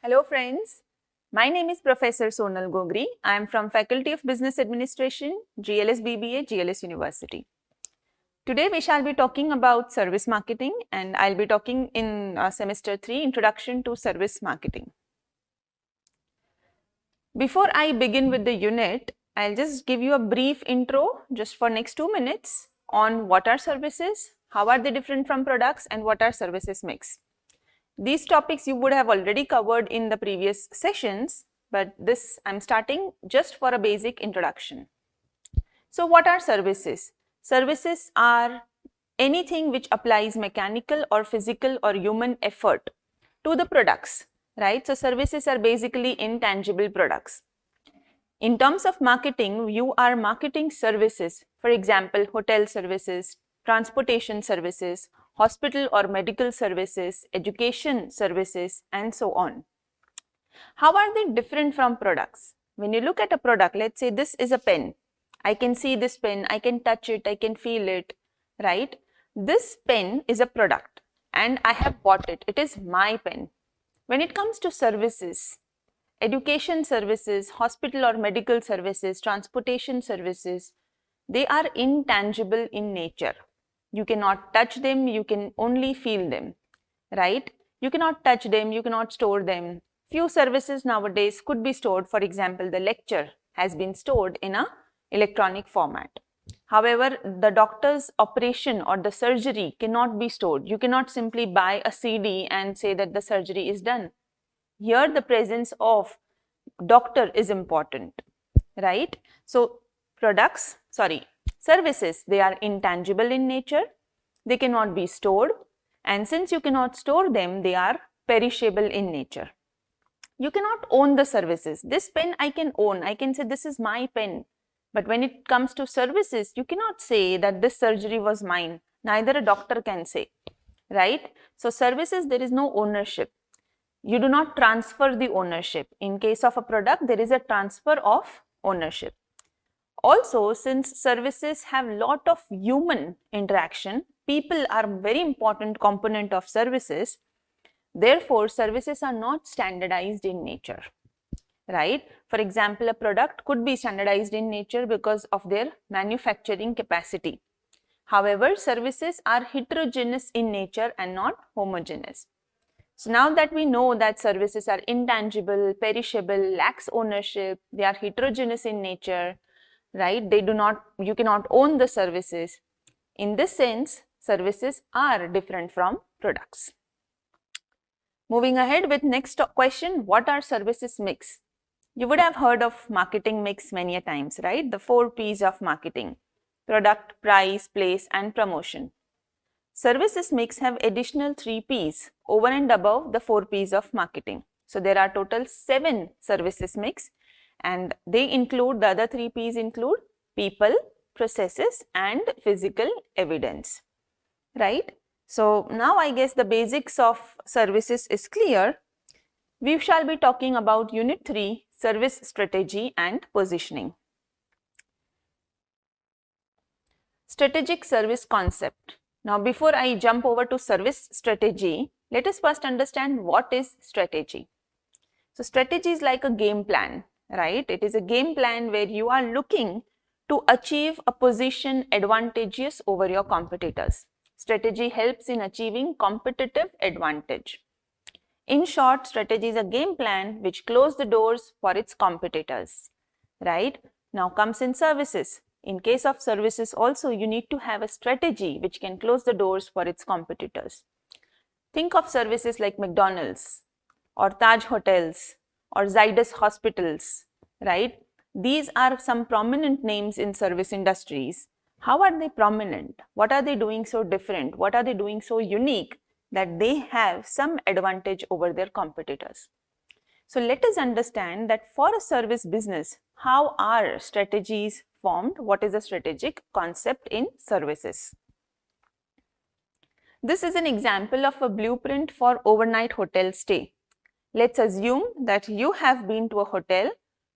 Hello friends, my name is Professor Sonal Gogri. I am from Faculty of Business Administration, GLS BBA, GLS University. Today we shall be talking about service marketing and I'll be talking in semester 3 Introduction to Service Marketing. Before I begin with the unit, I'll just give you a brief intro just for next 2 minutes on what are services, how are they different from products and what are services mix. These topics you would have already covered in the previous sessions, but this I'm starting just for a basic introduction. So what are services? Services are anything which applies mechanical or physical or human effort to the products, right? So services are basically intangible products. In terms of marketing, you are marketing services, for example, hotel services, transportation services, hospital or medical services, education services, and so on. How are they different from products? When you look at a product, let's say this is a pen. I can see this pen, I can touch it, I can feel it, right? This pen is a product and I have bought it. It is my pen. When it comes to services, education services, hospital or medical services, transportation services, they are intangible in nature. You cannot touch them, you can only feel them, right? You cannot touch them, you cannot store them. Few services nowadays could be stored. For example, the lecture has been stored in an electronic format. However, the doctor's operation or the surgery cannot be stored. You cannot simply buy a CD and say that the surgery is done. Here the presence of doctor is important, right? So services, they are intangible in nature, they cannot be stored, and since you cannot store them, they are perishable in nature. You cannot own the services. This pen I can own, I can say this is my pen, but when it comes to services, you cannot say that this surgery was mine, neither a doctor can say, right? So services, there is no ownership. You do not transfer the ownership. In case of a product, there is a transfer of ownership. Also, since services have lot of human interaction, people are very important component of services. Therefore, services are not standardized in nature, right? For example, a product could be standardized in nature because of their manufacturing capacity. However, services are heterogeneous in nature and not homogeneous. So now that we know that services are intangible, perishable, lacks ownership, they are heterogeneous in nature, right? You cannot own the services. In this sense, services are different from products. Moving ahead with next question, what are services mix? You would have heard of marketing mix many a times, right? The 4 P's of marketing: product, price, place, and promotion. Services mix have additional 3 P's over and above the 4 P's of marketing. So there are total 7 services mix, and they include, the other 3 P's include people, processes, and physical evidence, right? So now I guess the basics of services is clear. We shall be talking about Unit 3, service strategy and positioning. Strategic service concept. Now, before I jump over to service strategy, let us first understand what is strategy. So, strategy is like a game plan, right? It is a game plan where you are looking to achieve a position advantageous over your competitors. Strategy helps in achieving competitive advantage. In short, strategy is a game plan which closes the doors for its competitors, right? Now comes in services. In case of services also, you need to have a strategy which can close the doors for its competitors. Think of services like McDonald's or Taj Hotels or Zydus Hospitals, right? These are some prominent names in service industries. How are they prominent? What are they doing so different? What are they doing so unique that they have some advantage over their competitors? So let us understand that for a service business, how are strategies formed? What is a strategic concept in services? This is an example of a blueprint for overnight hotel stay. Let's assume that you have been to a hotel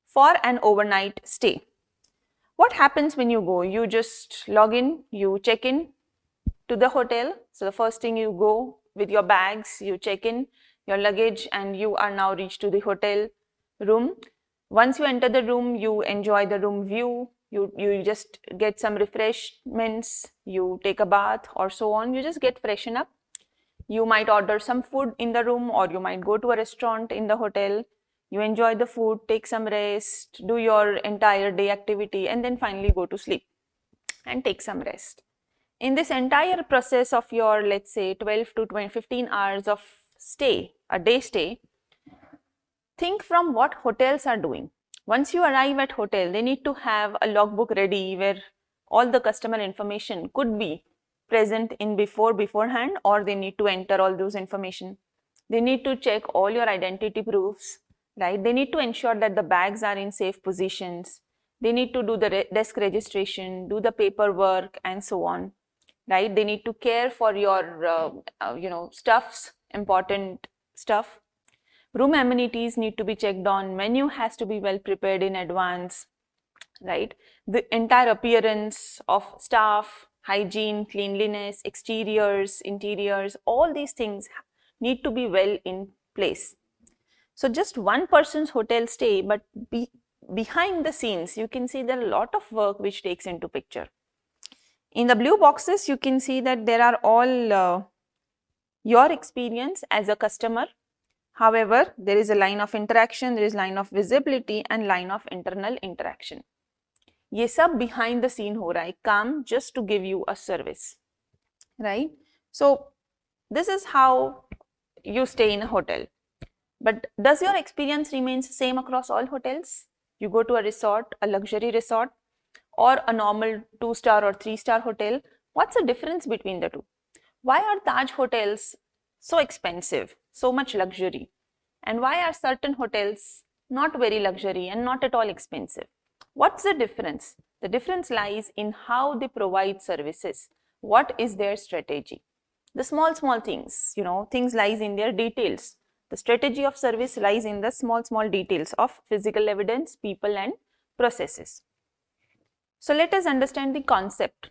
for an overnight stay. What happens when you go? You just log in, you check in to the hotel. So the first thing, you go with your bags, you check in, your luggage, and you are now reached to the hotel room. Once you enter the room, you enjoy the room view, you just get some refreshments, you take a bath or so on, you just get freshen up. You might order some food in the room, or you might go to a restaurant in the hotel. You enjoy the food, take some rest, do your entire day activity, and then finally go to sleep and take some rest. In this entire process of your, let's say, 12 to 15 hours of stay, a day stay, think from what hotels are doing. Once you arrive at hotel, they need to have a logbook ready where all the customer information could be present in beforehand, or they need to enter all those information. They need to check all your identity proofs, right? They need to ensure that the bags are in safe positions. They need to do the desk registration, do the paperwork, and so on, right? They need to care for your, stuffs, important stuff. Room amenities need to be checked on. Menu has to be well prepared in advance, right? The entire appearance of staff, hygiene, cleanliness, exteriors, interiors, all these things need to be well in place. So just one person's hotel stay, but behind the scenes, you can see there are a lot of work which takes into picture. In the blue boxes, you can see that there are all your experience as a customer. However, there is a line of interaction, there is line of visibility and line of internal interaction. ये सब behind the scene हो रहा है, काम just to give you a service, right? So this is how you stay in a hotel. But does your experience remains same across all hotels? You go to a resort, a luxury resort, or a normal 2-star or 3-star hotel. What's the difference between the two? Why are Taj hotels so expensive, so much luxury? And why are certain hotels not very luxury and not at all expensive? What's the difference? The difference lies in how they provide services. What is their strategy? The small things, things lies in their details. The strategy of service lies in the small details of physical evidence, people and processes. So let us understand the concept.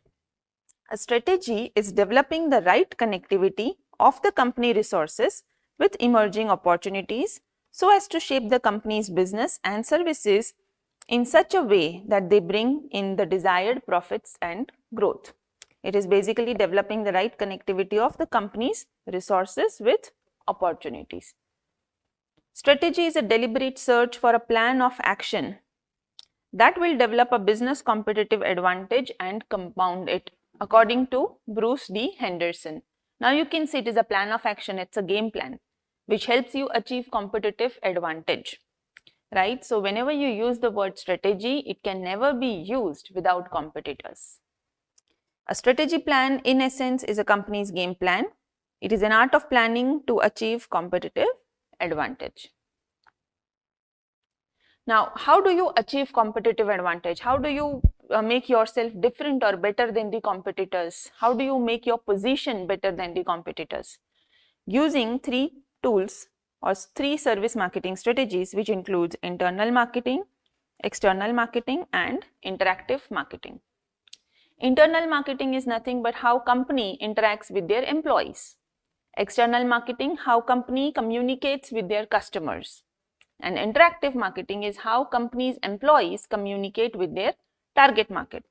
A strategy is developing the right connectivity of the company resources with emerging opportunities so as to shape the company's business and services in such a way that they bring in the desired profits and growth. It is basically developing the right connectivity of the company's resources with opportunities. Strategy is a deliberate search for a plan of action that will develop a business competitive advantage and compound it, according to Bruce D. Henderson. Now you can see it is a plan of action, it's a game plan which helps you achieve competitive advantage, right? So whenever you use the word strategy, it can never be used without competitors. A strategy plan in essence is a company's game plan. It is an art of planning to achieve competitive advantage. Now, how do you achieve competitive advantage? How do you make yourself different or better than the competitors? How do you make your position better than the competitors? Using 3 tools or 3 service marketing strategies, which includes internal marketing, external marketing and interactive marketing. Internal marketing is nothing but how company interacts with their employees. External marketing, how company communicates with their customers. And interactive marketing is how companies' employees communicate with their target market.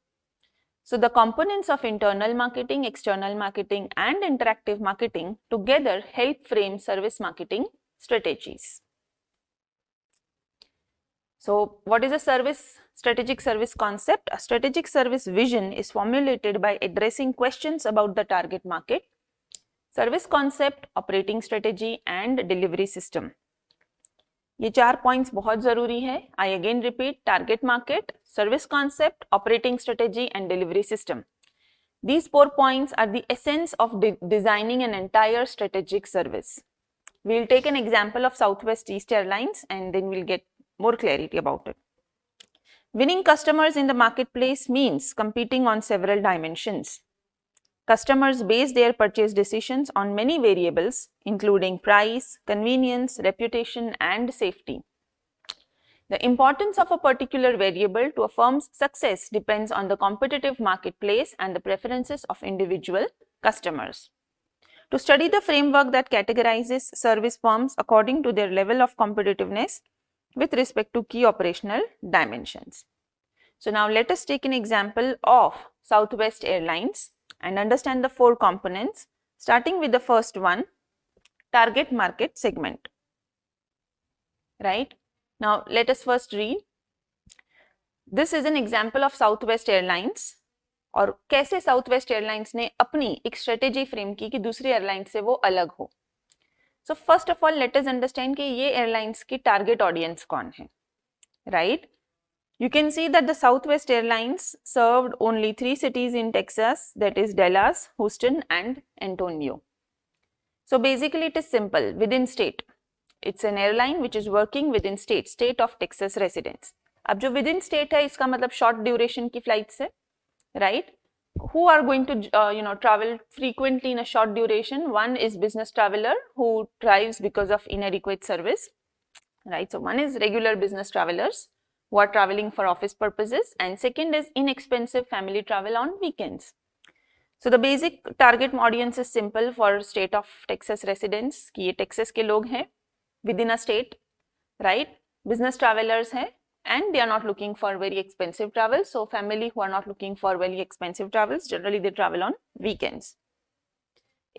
So the components of internal marketing, external marketing and interactive marketing together help frame service marketing strategies. So what is a strategic service concept? A strategic service vision is formulated by addressing questions about the target market, service concept, operating strategy and delivery system. ये 4 points बहुत जरूरी है. I again repeat: target market, service concept, operating strategy and delivery system. These 4 points are the essence of designing an entire strategic service. We'll take an example of Southwest East Airlines and then we'll get more clarity about it. Winning customers in the marketplace means competing on several dimensions. Customers base their purchase decisions on many variables, including price, convenience, reputation, and safety. The importance of a particular variable to a firm's success depends on the competitive marketplace and the preferences of individual customers. To study the framework that categorizes service firms according to their level of competitiveness with respect to key operational dimensions. So now let us take an example of Southwest Airlines and understand the four components, starting with the first one, target market segment. Right? Now let us first read. This is an example of Southwest Airlines और कैसे south airlines ने अपनी एक strategy frame की कि दूसरी airlines से वो अलग हो. So first of all let us understand कि ये एयरलाइंस की टारगेट ऑडियंस कौन है. Right, you can see that the Southwest Airlines served only 3 cities in Texas, that is Dallas, Houston and Antonio. So basically it is simple, within state. It's an airline which is working within state of Texas residents. अब जो within state है इसका मतलब short duration की flights है. Right? Who are going to travel frequently in a short duration? One is business traveler who drives because of inadequate service. Right? So one is regular business travelers who are traveling for office purposes, and second is inexpensive family travel on weekends. So the basic target audience is simple for state of Texas residents कि ये Texas के लोग हैं within a state, right? Business travelers हैं and they are not looking for very expensive travel. So family who are not looking for very expensive travels, generally they travel on weekends.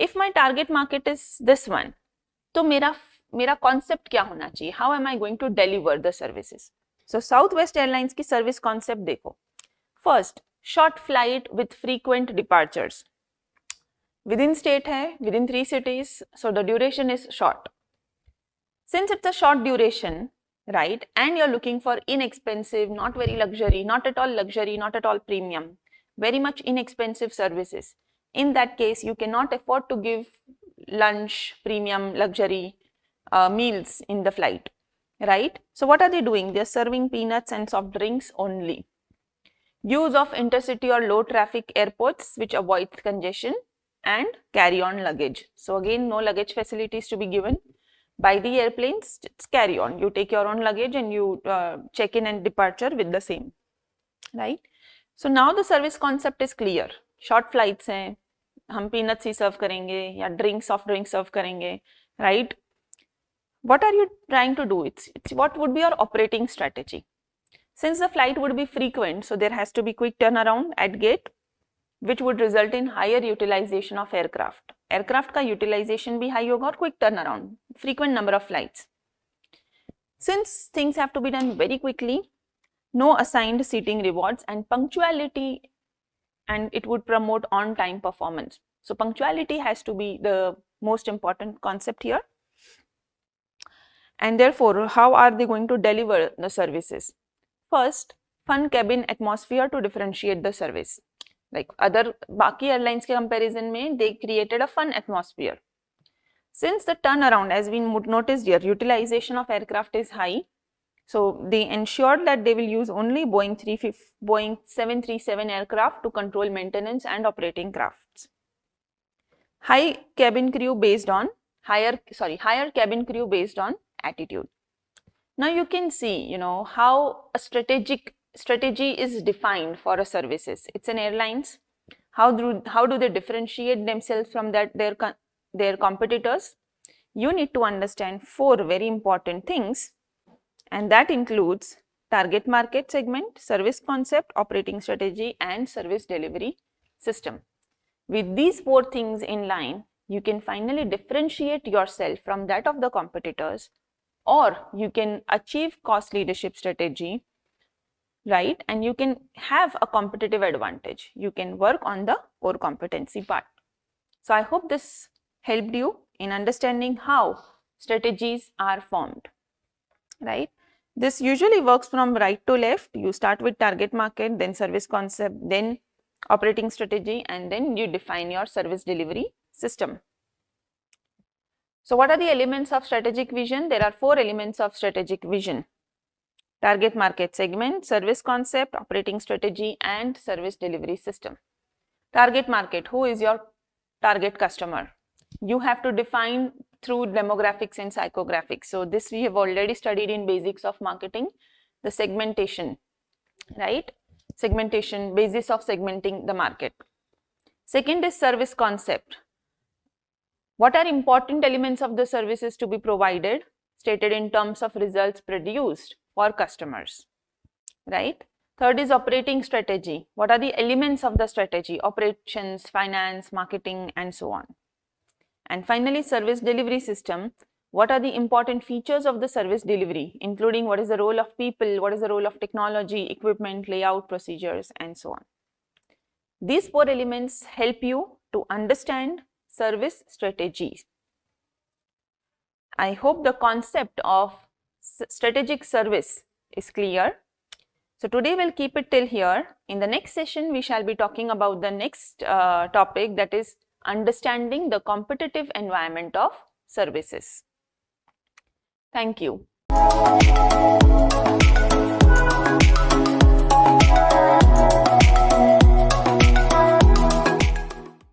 If my target market is this one, तो मेरा concept क्या होना चाहिए? How am I going to deliver the services? So Southwest Airlines की service concept देखो. First, short flight with frequent departures. Within state है, within 3 cities, so the duration is short. Since it's a short duration, right, and you're looking for inexpensive, not very luxury, not at all premium, very much inexpensive services. In that case, you cannot afford to give lunch, premium, luxury meals in the flight, right? So what are they doing? They're serving peanuts and soft drinks only. Use of intercity or low traffic airports which avoids congestion and carry on luggage. So again, no luggage facilities to be given. By the airplanes, it's carry on. You take your own luggage and you check in and departure with the same, right? So now the service concept is clear. Short flights हैं, हम peanuts ही serve करेंगे या drinks, soft drinks serve करेंगे, right? What are you trying to do? It's what would be your operating strategy? Since the flight would be frequent, so there has to be quick turnaround at gate, which would result in higher utilization of aircraft. Aircraft का utilization भी high होगा और quick turnaround, frequent number of flights. Since things have to be done very quickly, no assigned seating rewards and punctuality, and it would promote on-time performance. So punctuality has to be the most important concept here. And therefore, how are they going to deliver the services? First, fun cabin atmosphere to differentiate the service. Like other बाकी airlines के comparison में, they created a fun atmosphere. Since the turnaround, as we noticed here, utilization of aircraft is high, so they ensured that they will use only Boeing 737 aircraft to control maintenance and operating crafts. Higher cabin crew based on attitude. Now you can see, how a strategy is defined for a services. It's an airlines. How do they differentiate themselves from their competitors? You need to understand 4 very important things, and that includes target market segment, service concept, operating strategy, and service delivery system. With these 4 things in line, you can finally differentiate yourself from that of the competitors, or you can achieve cost leadership strategy, right? And you can have a competitive advantage. You can work on the core competency part. So I hope this helped you in understanding how strategies are formed, right? This usually works from right to left. You start with target market, then service concept, then operating strategy, and then you define your service delivery system. So what are the elements of strategic vision? There are 4 elements of strategic vision: target market segment, service concept, operating strategy, and service delivery system. Target market, who is your target customer? You have to define through demographics and psychographics. So this we have already studied in basics of marketing, the segmentation, right? Segmentation, basis of segmenting the market. Second is service concept. What are important elements of the services to be provided, stated in terms of results produced for customers, right? Third is operating strategy. What are the elements of the strategy? Operations, finance, marketing, and so on. And finally, service delivery system. What are the important features of the service delivery, including what is the role of people, what is the role of technology, equipment, layout, procedures, and so on. These 4 elements help you to understand service strategies. I hope the concept of strategic service is clear. So today we'll keep it till here. In the next session, we shall be talking about the next topic, that is understanding the competitive environment of services. Thank you.